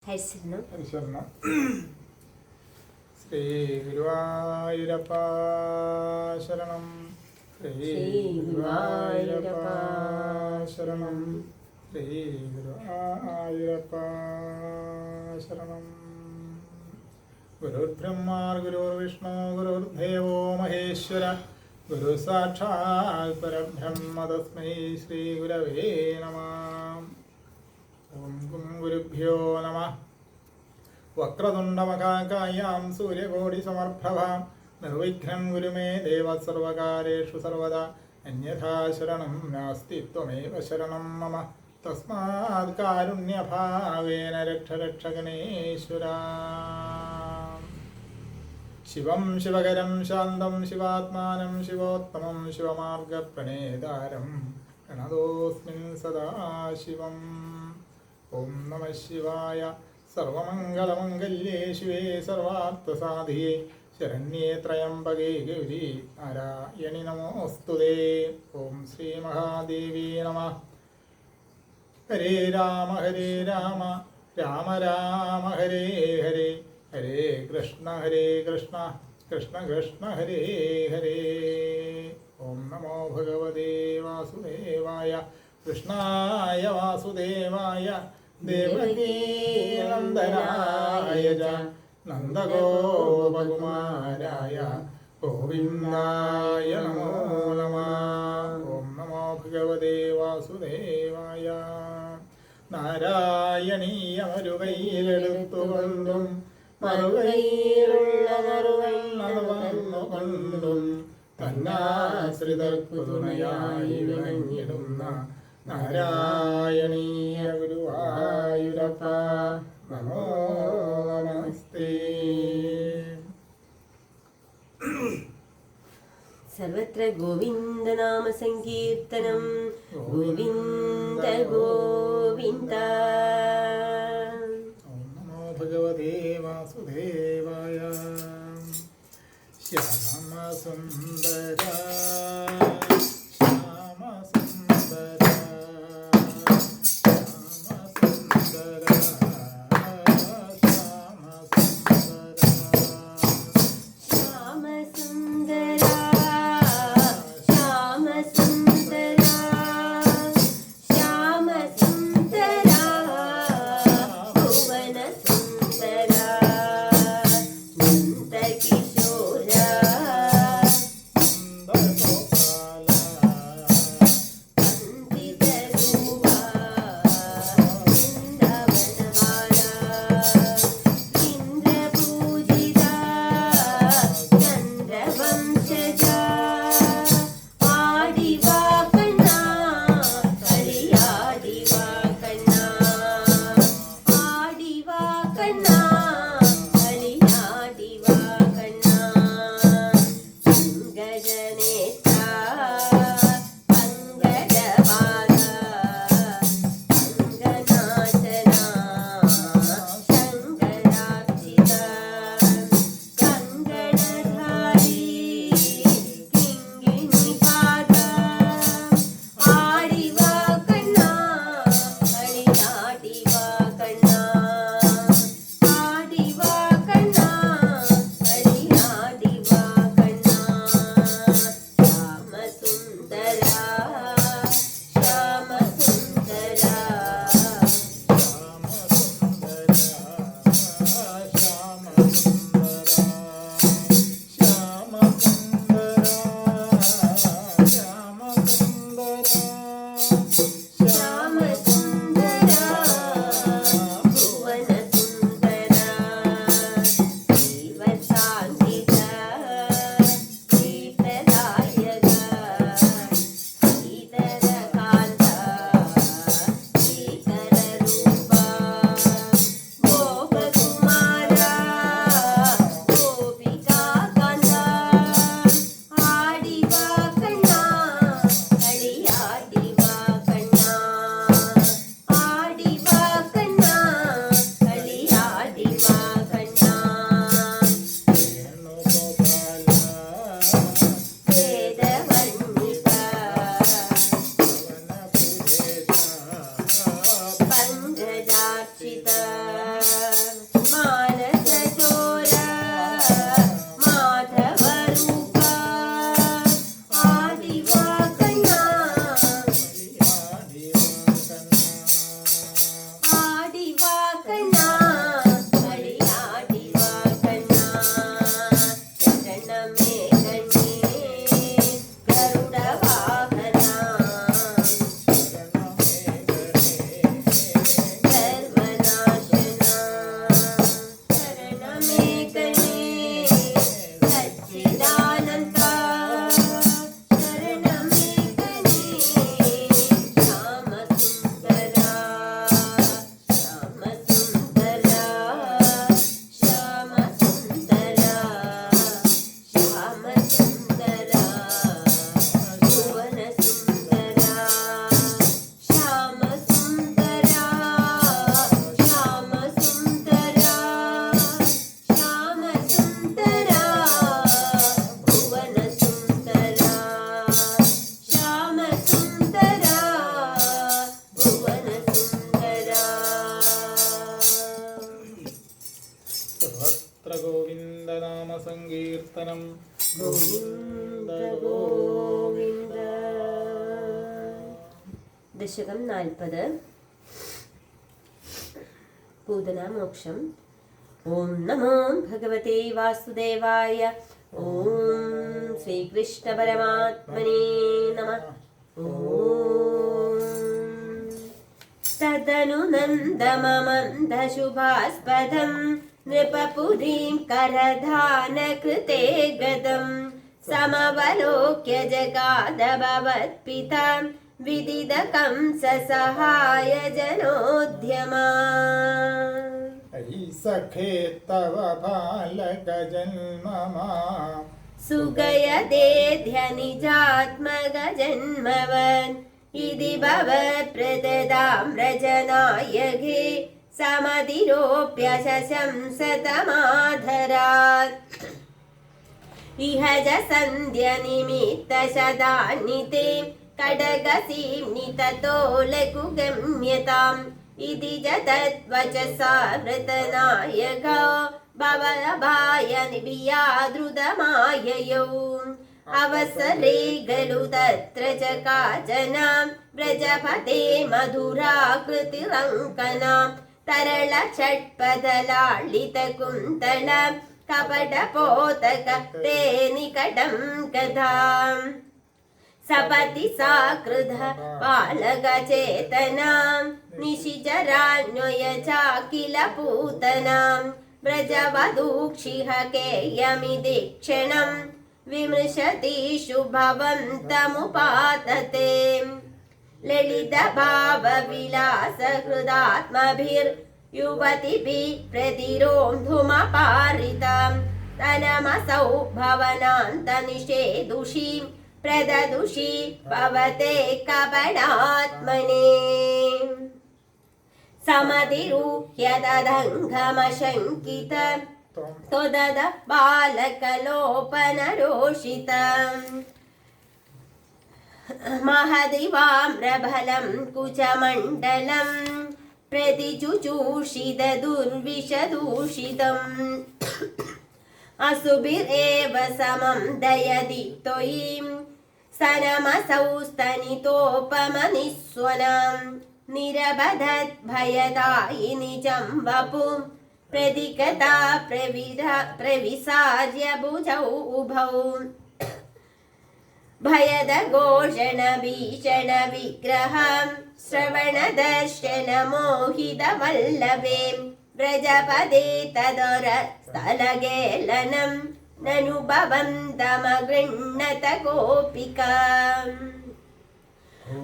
ഹരിശരണം. ശ്രീ ഗുരുവായൂരപ്പ ശരണം. ശ്രീ ഗുരുവായൂരപ്പ ശരണം. ശ്രീ ഗുരുവായൂരപ്പ ശരണം. ഗുരുർബ്രഹ്മാ ഗുരുർവിഷ്ണു ഗുരുർദേവോ മഹേശ്വര ഗുരു സാക്ഷാൽ പരബ്രഹ്മ തസ്മൈ ശ്രീ ഗുരവേ നമഃ. ഓം ഗുരുഭ്യോ നമഃ. വക്രതുണ്ടമഹാകായാം സൂര്യകോടി സമർഭവാം നിർവിഘ്നം കുരു മേ ദേവ സർവകാര്യേഷു സർവദാ അന്യഥാ ശരണം നാസ്തി ത്വമേവ ശരണം മമ തസ്മാത് കാരുണ്യഭാവേന രക്ഷ രക്ഷഗണേശ്വര. ശിവം ശിവകരം ശാന്തം ശിവാത്മാനം ശിവോത്തമം ശിവമാർഗപ്രണേതാരം പ്രണതോസ്മിൻ സദാശിവം. ഓം നമഃ ശിവായ. സർവമംഗളമംഗല്യേ ശിവേ സർവാർത്ഥസാധികേ ശരണ്യേ ത്രയംബകേ ഗൗരി നാരായണി നമോസ്തുതേ. ഓം ശ്രീ മഹാദേവി നമഃ. ഹരേ രാമ രാമ രാമ ഹരേ ഹരേ ഹരേ കൃഷ്ണ കൃഷ്ണ കൃഷ്ണ ഹരേ ഹരേ. ഓം നമോ ഭഗവതേ വാസുദേവായ കൃഷ്ണായ വാസുദേവായ ദേവകീ നന്ദനായ നന്ദഗോപകുമാരായ ഗോവിന്ദായ നമോ നമഃ. ഓം നമോ ഭഗവതേ വാസുദേവായ. നാരായണീയമരുകൈയിലെടുത്തുകൊണ്ടും മറുകൈയിലുള്ള മറുവണ്ണുകൊണ്ടും തന്നാശ്രിതർക്കു തുണയായി വിളങ്ങിടുന്ന നാരായണീയ ഗുരുവായൂരപ്പ നമോ നമസ്തേ. സർവത്ര ഗോവിന്ദനാമ സങ്കീർത്തനം. ഗോവിന്ദ ഗോവിന്ദ. ഓം നമോ ഭഗവതേ വാസുദേവായ. ശ്യാമസുന്ദര സങ്കീർത്തനം ഗോവിന്ദ ഗോവിന്ദ. ദശകം 40. പൂതനാമോക്ഷം. ഓം നമോ ഭഗവതേ വാസുദേവായ. ഓം ശ്രീകൃഷ്ണ പരമാത്മനേ നമഃ. ഓം തദനു നന്ദമമന്ദശുഭാസ്പദം നൃപപുരീം കരധാനകൃതേ ഗതം സമവലോക്യ ജഗാദ ഭവത്പിതാം വിദിതകം സഹായ ജനോദ്യമാ. സഖേ തവ ബാലകജന്മമാ സുഗയദേധ്യനിജാത്മകജന്മവൻ ഇതി ഭവത്പ്രദദാം രജനായകേ സമതിരോപ്യശംസതമാധരാത്. ഇഹ ജ സന്ധ്യനിമിത്തശതാനി തേ കടകസീംനി തതോ ലഘുഗമ്യതാം ഇതി ജ തദ്വചസാ വൃതനായകോ ഭവഭായ നിബിയാദ്രുതമായയൗ. അവസരേ ഖലു തത്ര ച കാചനാം വ്രജപദേ മധുരാകൃതിരങ്കനാം തരള ഷഡ്പദലാളിത കുന്തള കപടപോതക തേ നികടം കഥാം. സപതി സാകൃത ബാലകചേതനാം നിശിചരാന്വയ ചാകില പൂതനാം വ്രജവധൂക്ഷിഹ കേയമിതി ക്ഷണം വിമൃശതീഷു ഭവന്തമുപാതത്തെ. ലളിത ഭാവ വിലാസ ഹൃദാത്മഭിർ യുവതിഭിः പ്രതിരോന്ധുമപാരിതാം തനമസൗ ഭവനാന്തനിഷേദുഷീം പ്രദദുഷി ഭവത്തെ കപടാത്മനെ. സമതിരൂഹ്യതദംഘമശങ്കിത ത്വദദ ബാലകലോപനരോഷിതം. മഹദിവാമ്രഫലം കുചമണ്ഡലം പ്രതിചുചൂഷിത ദുർവിഷദൂഷിതം. അസുഭിരേവ സമം ദയതി ത്വയീം സനമസൗ സ്തനിതോപമനിസ്വനം. നിരബധദ്ഭയദായിനി ചം വപും പ്രതികതാ പ്രവിസാര്യ ഭുജൗ ഉഭൗ. ഭയദഘോഷണ ഭീഷണ വിഗ്രഹം ശ്രവണദർശന മോഹിത വല്ലഭേ. വ്രജപദേ തദൊര സ്ഥലഗേലനം നനുഭവന്തമഗൃണ്ണത ഗോപികാം.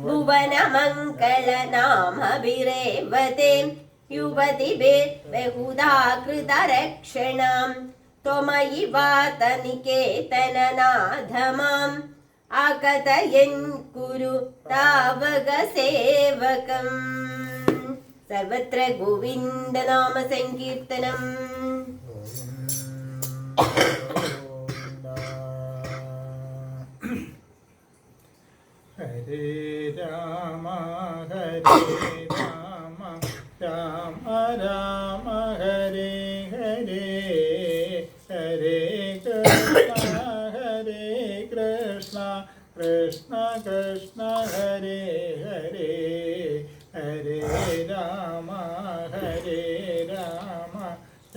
ഭുവനമംഗള നാമഭിരേവതേ യുവതിഭിർബഹുധാ കൃതരക്ഷണം. ത്വമയി വാത നികേതനനാഥമാം ആകതയൻ കുരു താവക സേവകം. സർവത്ര ഗോവിന്ദ നാമ സങ്കീർത്തനം. ഹരേ രാമ രാമ രാമ ഹരേ ഹരേ ഹരേ കൃഷ്ണ കൃഷ്ണ കൃഷ്ണ ഹരേ ഹരേ ഹരേ രാമ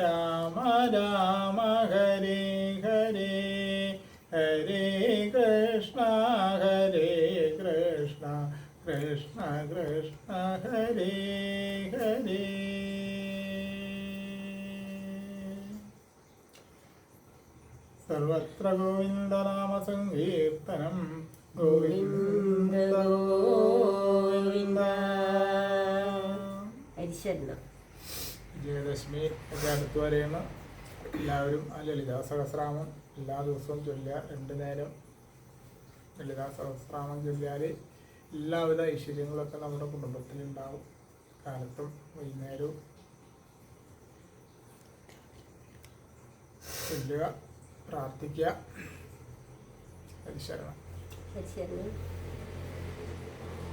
രാമ രാമ ഹരേ ഹരേ ഹരേ കൃഷ്ണ കൃഷ്ണ കൃഷ്ണ ഹരേ ഹരേ. സർവത്ര ഗോവിന്ദനാമ സങ്കീർത്തനം. ഗോവിന്ദ ഗോവിന്ദ. വിജയദശമി ഒക്കെ അടുത്ത് വരെയാണ്. എല്ലാവരും ആ ലളിതാ സഹസ്രനാമം എല്ലാ ദിവസവും ചൊല്ലുക. 2 നേരം ലളിതാ സഹസ്രനാമം ചൊല്ലിയാൽ എല്ലാവിധ ഐശ്വര്യങ്ങളൊക്കെ നമ്മുടെ കുടുംബത്തിലുണ്ടാവും. കാലത്തും വൈകുന്നേരവും ചൊല്ലുക, പ്രാർത്ഥിക്കുക. ഹരിശരണം.